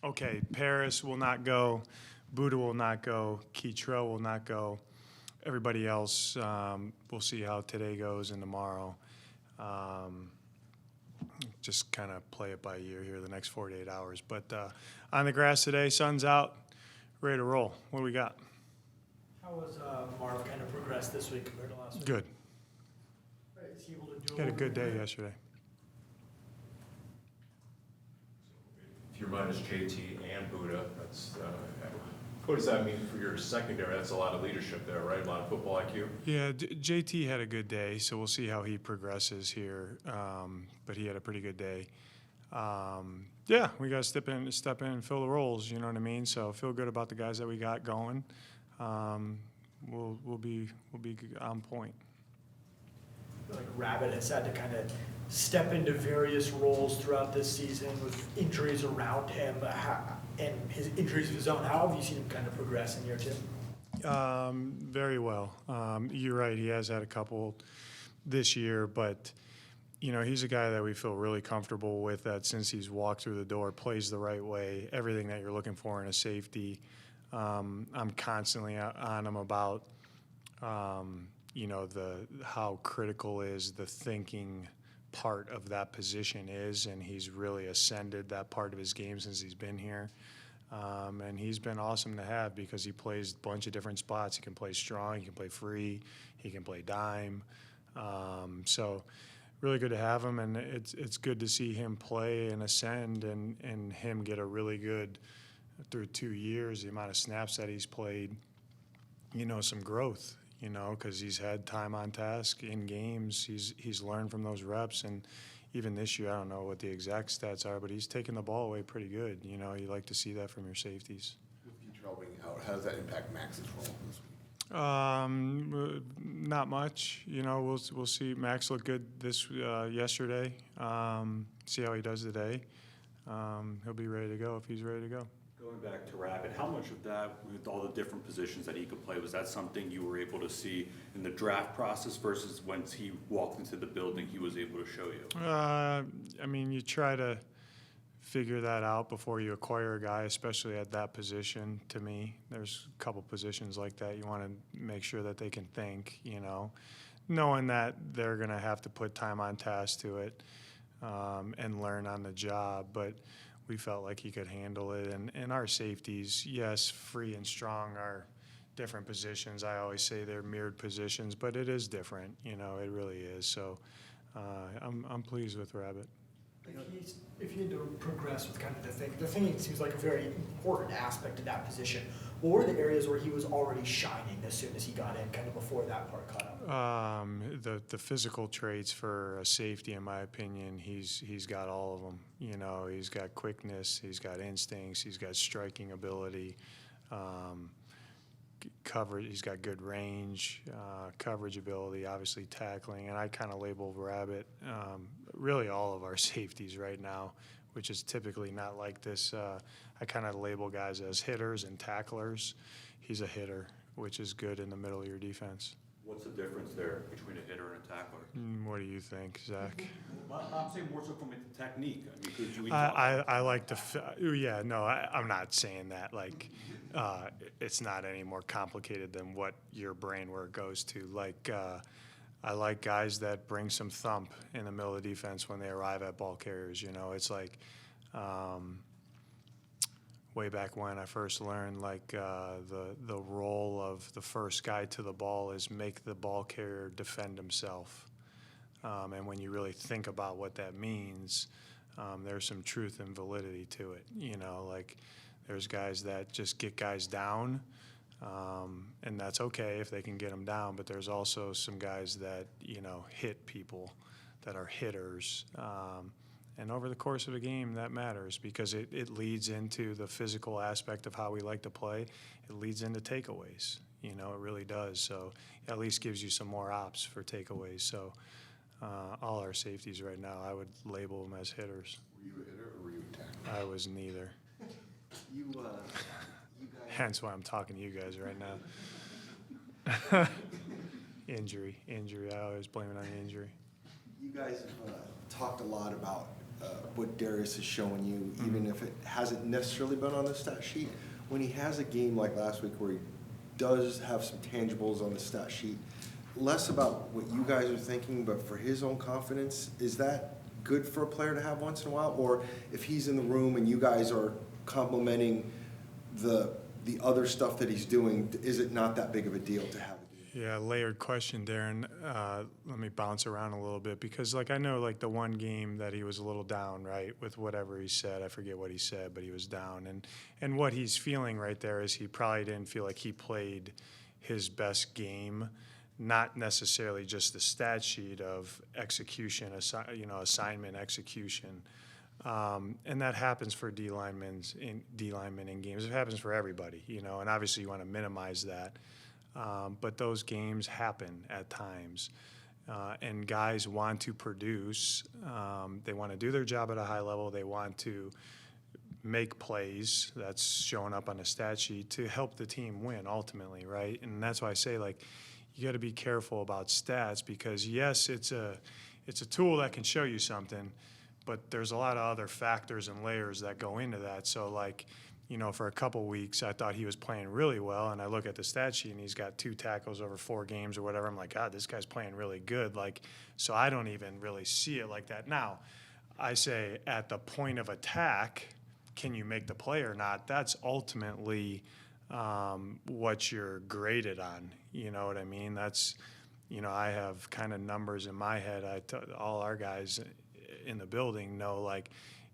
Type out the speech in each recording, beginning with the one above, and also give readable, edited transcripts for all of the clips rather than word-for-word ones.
Okay, Paris will not go, Buddha will not go, Keytrell will not go. Everybody else, we'll see how today goes and tomorrow. Just kind of play it by ear here the next 48 hours. But on the grass today, sun's out, ready to roll. What do we got? How was Marv kind of progressed this week compared to last week? Good. Is he able to do He had a what good we day did? yesterday. If you're minus JT and Buddha, that's, what does that mean for your secondary? That's a lot of leadership there, right? A lot of football IQ? Yeah, JT had a good day, so we'll see how he progresses here. But he had a pretty good day. Yeah, we got to step in and fill the roles. You know what I mean? So feel good about the guys that we got going. We'll be on point. I feel like Rabbit has had to kind of step into various roles throughout this season with injuries around him and his injuries of his own. How have you seen him kind of progress in year two? Very well. You're right. He has had a couple this year, but you know, he's a guy that we feel really comfortable with. That since he's walked through the door, plays the right way, everything that you're looking for in a safety. I'm constantly on him about, you know, how critical is the thinking part of that position is, and he's really ascended that part of his game since he's been here. And he's been awesome to have because he plays a bunch of different spots. He can play strong, he can play free, he can play dime. So really good to have him, and it's good to see him play and ascend and him get a really good, through 2 years, the amount of snaps that he's played, you know, some growth, you know, because he's had time on task in games. He's learned from those reps, and even this year, I don't know what the exact stats are, but he's taking the ball away pretty good. You know, you like to see that from your safeties. With Keytrell being out, how does that impact Max's role this week? Not much. You know, we'll see. Max looked good yesterday. See how he does today. He'll be ready to go if he's ready to go. Going back to Rabbit, how much of that, with all the different positions that he could play, was that something you were able to see in the draft process versus once he walked into the building, he was able to show you? I mean, you try to figure that out before you acquire a guy, especially at that position. To me, there's a couple positions like that. You want to make sure that they can think, you know, knowing that they're going to have to put time on task to it and learn on the job. But we felt like he could handle it. And our safeties, yes, free and strong are different positions. I always say they're mirrored positions, but it is different. You know, it really is. So I'm pleased with Rabbit. If he had to progress with kind of the thinking seems like a very important aspect of that position. What were the areas where he was already shining as soon as he got in, kind of before that part caught up? The physical traits for a safety, in my opinion, he's got all of them. You know, he's got quickness, he's got instincts, he's got striking ability, coverage. He's got good range, coverage ability, obviously tackling, and I kind of label Rabbit, really all of our safeties right now, which is typically not like this. I kind of label guys as hitters and tacklers. He's a hitter, which is good in the middle of your defense. What's the difference there between a hitter and a tackler? What do you think, Zach? I'm saying more so from a technique. I mean, could you I like to, yeah, no, I'm not saying that. Like, it's not any more complicated than what your brain where it goes to. Like, I like guys that bring some thump in the middle of the defense when they arrive at ball carriers. You know, it's like way back when I first learned, like the role of the first guy to the ball is make the ball carrier defend himself. And when you really think about what that means, there's some truth and validity to it. You know, like there's guys that just get guys down, and that's okay if they can get them down. But there's also some guys that, you know, hit people that are hitters. And over the course of a game, that matters because it leads into the physical aspect of how we like to play. It leads into takeaways. You know, it really does. So it at least gives you some more ops for takeaways. So all our safeties right now, I would label them as hitters. Were you a hitter or were you a tackler? I was neither. You guys. Hence why I'm talking to you guys right now. Injury. I always blame it on the injury. You guys have talked a lot about what Darius is showing you, even if it hasn't necessarily been on the stat sheet. When he has a game like last week where he does have some tangibles on the stat sheet, less about what you guys are thinking, but for his own confidence, is that good for a player to have once in a while? Or if he's in the room and you guys are complimenting the other stuff that he's doing, is it not that big of a deal to have a game? Yeah, layered question, Darren. Let me bounce around a little bit because, like, I know, like, the one game that he was a little down, right, with whatever he said. I forget what he said, but he was down. And what he's feeling right there is he probably didn't feel like he played his best game, not necessarily just the stat sheet of execution, assignment execution. And that happens for D linemen in games. It happens for everybody, and obviously you want to minimize that. But those games happen at times. And guys want to produce. They want to do their job at a high level. They want to make plays. That's showing up on the stat sheet to help the team win ultimately, right? And that's why I say, like, you got to be careful about stats because, yes, it's a tool that can show you something, but there's a lot of other factors and layers that go into that. So, like, for a couple weeks, I thought he was playing really well, and I look at the stat sheet, and he's got 2 tackles over 4 games or whatever. I'm like, God, this guy's playing really good. Like, so I don't even really see it like that. Now, I say at the point of attack, can you make the play or not? That's ultimately what you're graded on. You know what I mean? That's, I have kind of numbers in my head. All our guys in the building know, like,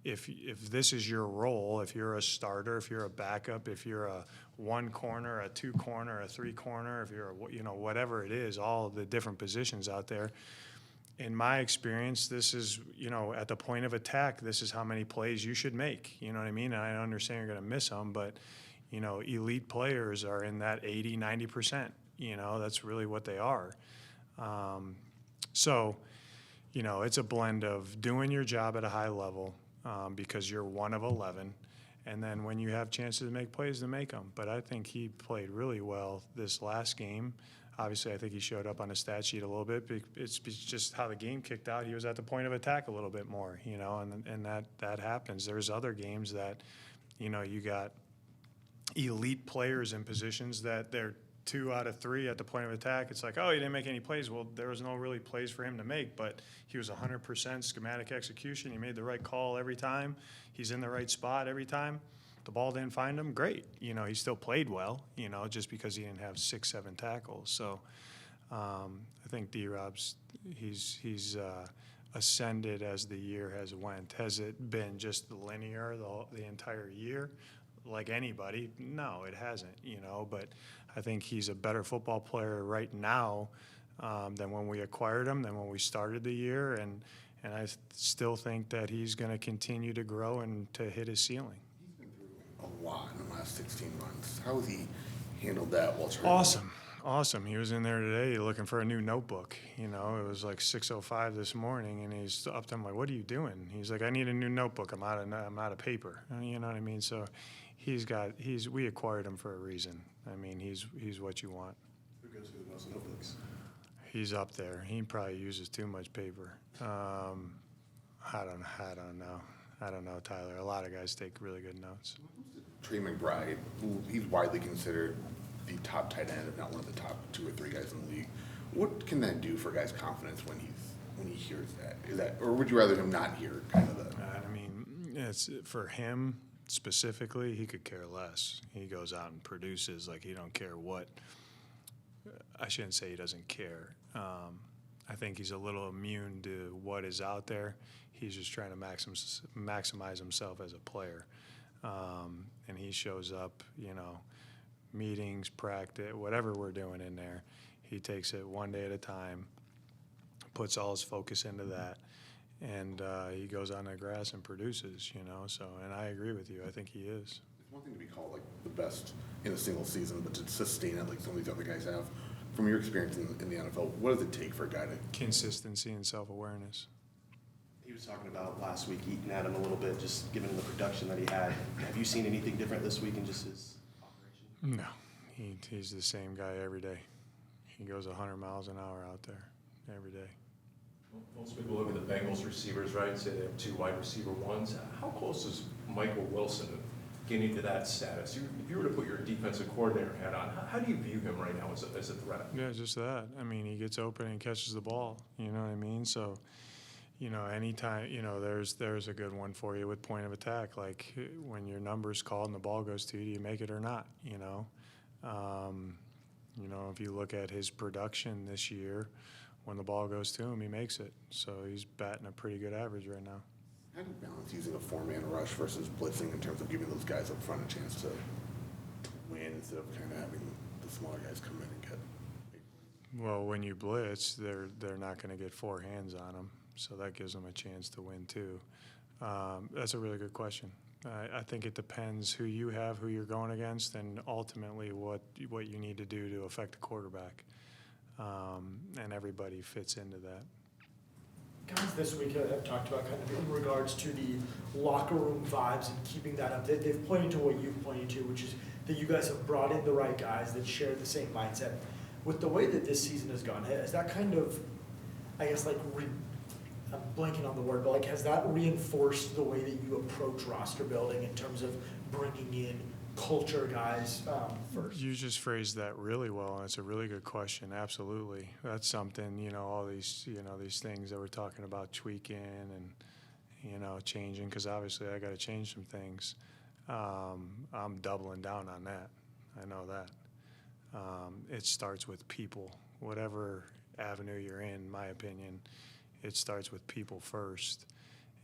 if this is your role, if you're a starter, if you're a backup, if you're a 1 corner, a 2 corner, a 3 corner, if you're whatever it is, all the different positions out there. In my experience, this is, at the point of attack, this is how many plays you should make. You know what I mean? And I understand you're going to miss them, but, elite players are in that 80, 90%. That's really what they are. So, it's a blend of doing your job at a high level because you're one of 11, and then when you have chances to make plays, to make them. But I think he played really well this last game. Obviously, I think he showed up on the stat sheet a little bit. It's just how the game kicked out. He was at the point of attack a little bit more, and that happens. There's other games that, you got elite players in positions that they're 2 out of 3 at the point of attack. It's like, oh, he didn't make any plays. Well, there was no really plays for him to make, but he was 100% schematic execution. He made the right call every time. He's in the right spot every time. The ball didn't find him, great. He still played well, just because he didn't have 6, 7 tackles. So I think D-Rob's, he's ascended as the year has went. Has it been just linear the entire year like anybody? No, it hasn't, but I think he's a better football player right now than when we acquired him, than when we started the year, and I still think that he's going to continue to grow and to hit his ceiling. A lot in the last 16 months. How has he handled that while trying? Awesome. He was in there today looking for a new notebook. It was like 6:05 this morning, and he's up there. I'm like, "What are you doing?" He's like, "I need a new notebook. I'm out of paper." You know what I mean? So we acquired him for a reason. I mean, he's what you want. Who goes through the most notebooks? He's up there. He probably uses too much paper. I don't know. I don't know, Tyler. A lot of guys take really good notes. Trey McBride, who he's widely considered the top tight end, if not one of the top 2 or 3 guys in the league. What can that do for guys' confidence when he hears that? Is that, or would you rather him not hear kind of the? I mean, it's for him specifically. He could care less. He goes out and produces like he don't care what. I shouldn't say he doesn't care. I think he's a little immune to what is out there. He's just trying to maximize himself as a player. And he shows up, meetings, practice, whatever we're doing in there. He takes it one day at a time, puts all his focus into that, and he goes on the grass and produces, So, and I agree with you. I think he is. It's one thing to be called like the best in a single season, but to sustain it like some of these other guys have. From your experience in the NFL, what does it take for a guy to? Consistency and self-awareness. He was talking about last week eating at him a little bit, just given the production that he had. Have you seen anything different this week in just his operation? No, he's the same guy every day. He goes 100 miles an hour out there every day. Most people look at the Bengals receivers, right, and say they have 2 wide receiver ones. How close is Michael Wilson getting to that status? If you were to put your defensive coordinator hat on, how do you view him right now as a threat? Yeah, just that. I mean, he gets open and catches the ball. You know what I mean? So, you know, anytime, you know, there's a good one for you with point of attack. Like when your number's called and the ball goes to you, do you make it or not? You know, if you look at his production this year, when the ball goes to him, he makes it. So he's batting a pretty good average right now. How do you balance using a 4-man rush versus blitzing in terms of giving those guys up front a chance to win instead of kind of having the smaller guys come in and get big wins? Well, when you blitz, they're not going to get 4 hands on them, so that gives them a chance to win too. That's a really good question. I think it depends who you have, who you're going against, and ultimately what you need to do to affect the quarterback. And everybody fits into that. Guys, this week I've talked about kind of in regards to the locker room vibes and keeping that up. They've pointed to what you've pointed to, which is that you guys have brought in the right guys that share the same mindset. With the way that this season has gone, has that kind of, I guess, like, I'm blanking on the word, but like, has that reinforced the way that you approach roster building in terms of bringing in culture guys first? You just phrased that really well, and it's a really good question. Absolutely, that's something. You know, all these things that we're talking about tweaking and changing, because obviously I got to change some things. I'm doubling down on that. I know that. It starts with people. Whatever avenue you're in my opinion, it starts with people first.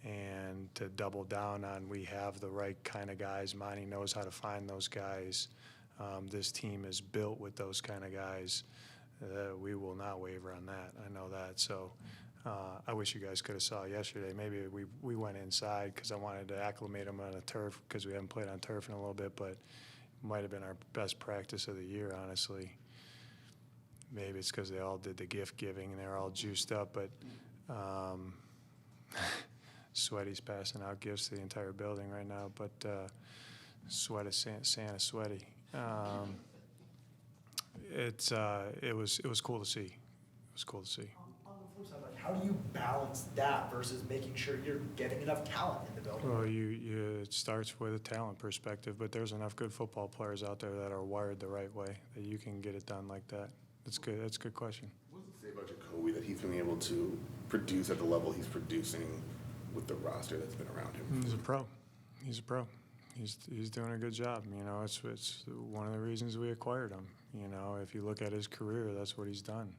And to double down on, we have the right kind of guys. Monty knows how to find those guys. This team is built with those kind of guys. We will not waver on that. I know that. So I wish you guys could have saw yesterday. Maybe we went inside because I wanted to acclimate them on a turf because we haven't played on turf in a little bit, but it might have been our best practice of the year, honestly. Maybe it's because they all did the gift giving and they're all juiced up, but Sweaty's passing out gifts to the entire building right now, but Sweat is Santa Sweaty. It was cool to see. It was cool to see. On the flip side, like, how do you balance that versus making sure you're getting enough talent in the building? Well, it starts with a talent perspective, but there's enough good football players out there that are wired the right way that you can get it done like that. That's good. That's a good question. What does it say about Jacoby that he's been able to produce at the level he's producing with the roster that's been around him? He's a pro. He's a pro. He's doing a good job. You know, it's one of the reasons we acquired him. You know, if you look at his career, that's what he's done.